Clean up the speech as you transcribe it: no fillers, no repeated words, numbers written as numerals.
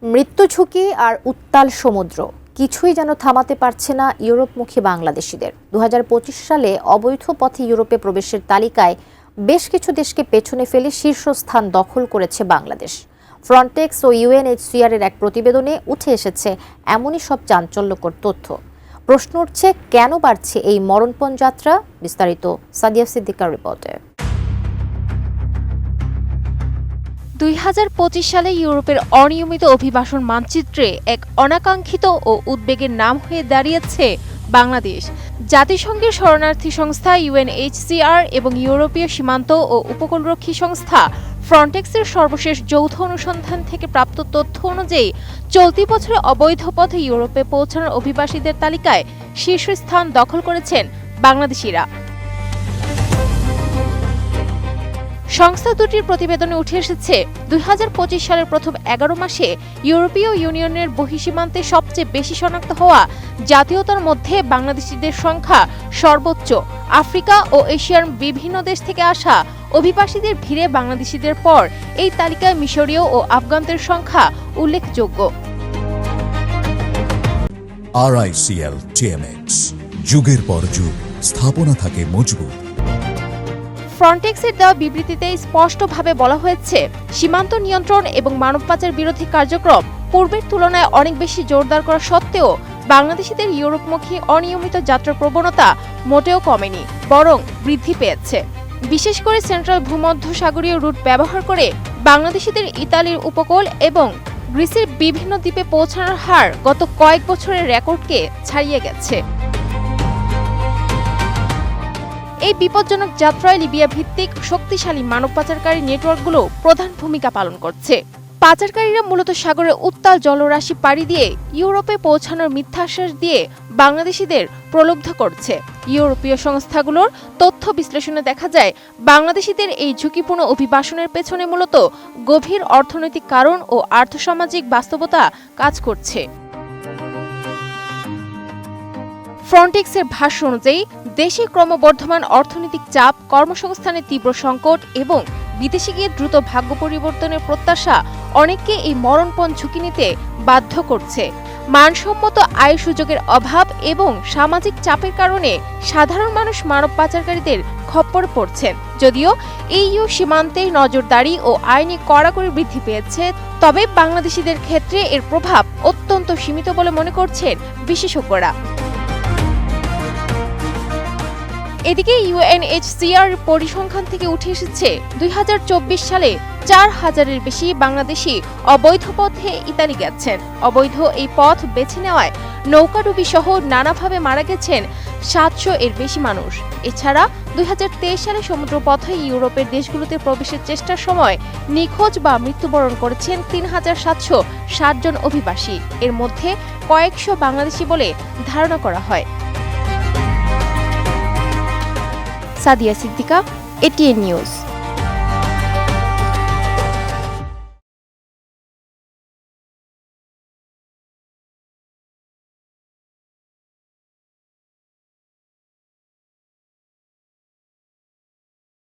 মৃত্যু ঝুঁকি আর উত্তাল সমুদ্র কিছুই যেন থামাতে পারছে না ইউরোপমুখী বাংলাদেশিদের। ২০২৫ সালে অবৈধ পথে ইউরোপে প্রবেশের তালিকায় বেশ কিছু দেশকে পেছনে ফেলে শীর্ষস্থান দখল করেছে বাংলাদেশ। ফ্রন্টেক্স ও ইউএনএইচসিআর এর এক প্রতিবেদনে উঠে এসেছে এমনই সব চাঞ্চল্যকর তথ্য। প্রশ্ন উঠছে, কেন বাড়ছে এই মরণপণ যাত্রা? বিস্তারিত সাদিয়া সিদ্দিকার রিপোর্টে। ২০২৫ সালে ইউরোপের অনিয়মিত অভিবাসন মানচিত্রে এক অনাকাঙ্ক্ষিত ও উদ্বেগের নাম হয়ে দাঁড়িয়েছে বাংলাদেশ। জাতিসংঘের শরণার্থী সংস্থা ইউএনএইচসিআর এবং ইউরোপীয় সীমান্ত ও উপকূলরক্ষী সংস্থা ফ্রন্টেক্সের সর্বশেষ যৌথ অনুসন্ধান থেকে প্রাপ্ত তথ্য অনুযায়ী চলতি বছরে অবৈধ পথে ইউরোপে পৌঁছানোর অভিবাসীদের তালিকায় শীর্ষস্থান দখল করেছেন বাংলাদেশিরা। সংস্থা দুটির প্রতিবেদনে উঠে এসেছে, ২০২৫ সালের প্রথম ১১ মাসে ইউরোপীয় ইউনিয়নের বহিঃসীমান্তে সবচেয়ে বেশি শনাক্ত হওয়া জাতীয়তার মধ্যে বাংলাদেশিদের সংখ্যা সর্বোচ্চ। আফ্রিকা ও এশিয়ার বিভিন্ন দেশ থেকে আসা অভিবাসীদের ভিড়ে বাংলাদেশিদের পর এই তালিকায় মিশরীয় ও আফগানদের সংখ্যা উল্লেখযোগ্য। RICL TMX, যুগের পর যুগ স্থাপনা থাকে মজবুত। ফ্রন্টেক্সের দেওয়া বিবৃতিতে স্পষ্টভাবে বলা হয়েছে, সীমান্ত নিয়ন্ত্রণ এবং মানব পাচার বিরোধী কার্যক্রম পূর্বের তুলনায় অনেক বেশি জোরদার করা সত্ত্বেও বাংলাদেশিদের ইউরোপমুখী অনিয়মিত যাত্রার প্রবণতা মোটেও কমেনি, বরং বৃদ্ধি পেয়েছে। বিশেষ করে সেন্ট্রাল ভূমধ্যসাগরীয় রুট ব্যবহার করে বাংলাদেশিদের ইতালির উপকূল এবং গ্রিসের বিভিন্ন দ্বীপে পৌঁছানোর হার গত কয়েক বছরের রেকর্ডকে ছাড়িয়ে গেছে। এই বিপজ্জনক যাত্রায় লিবিয়া ভিত্তিক শক্তিশালী মানব পাচারকারী নেটওয়ার্কগুলো প্রধান ভূমিকা পালন করছে। পাচারকারীরা মূলত সাগরের উত্তাল জলরাশি পাড়ি দিয়ে ইউরোপে পৌঁছানোর মিথ্যাশ্বাস দিয়ে বাংলাদেশিদের প্রলুব্ধ করছে। ইউরোপীয় সংস্থাগুলোর তথ্য বিশ্লেষণে দেখা যায়, বাংলাদেশিদের এই ঝুঁকিপূর্ণ অভিবাসনের পেছনে মূলত গভীর অর্থনৈতিক কারণ ও আর্থসামাজিক বাস্তবতা কাজ করছে। ফ্রন্টেক্সের ভাষ্য অনুযায়ী দেশে ক্রমবর্ধমান অর্থনৈতিক চাপ, কর্মসংস্থানের তীব্র সংকট এবং বিদেশে গিয়ে দ্রুত ভাগ্য পরিবর্তনের প্রত্যাশা অনেককে এই মরণপণ ঝুঁকি নিতে বাধ্য করছে। মানসম্মত আয় সুযোগের অভাব এবং সামাজিক চাপের কারণে সাধারণ মানুষ মানব পাচারকারীদের খপ্পরে পড়ছেন। যদিও ইইউ সীমান্তে নজরদারি ও আইনি কড়াকড়ি বৃদ্ধি পেয়েছে, তবে বাংলাদেশিদের ক্ষেত্রে এর প্রভাব অত্যন্ত সীমিত বলে মনে করছেন বিশেষজ্ঞরা। এদিকে ইউএনএইচসিআর পরিসংখ্যান থেকে উঠে এসেছে, ২০২৪ সালে ৪,০০০-এর বেশি বাংলাদেশি অবৈধ পথে ইতালি গেছেন। অবৈধ এই পথ বেছে নেওয়ায় নৌকাডুবি সহ নানাভাবে মারা গেছেন ৭০০-এর বেশি মানুষ। এছাড়া ২০২৩ সালে সমুদ্রপথে ইউরোপের দেশগুলোতে প্রবেশের চেষ্টার সময় নিখোঁজ বা মৃত্যুবরণ করেছেন ৩,৭৬০ জন অভিবাসী। এর মধ্যে কয়েকশো বাংলাদেশি বলে ধারণা করা হয়। Sadia Siddiqua, ATN news.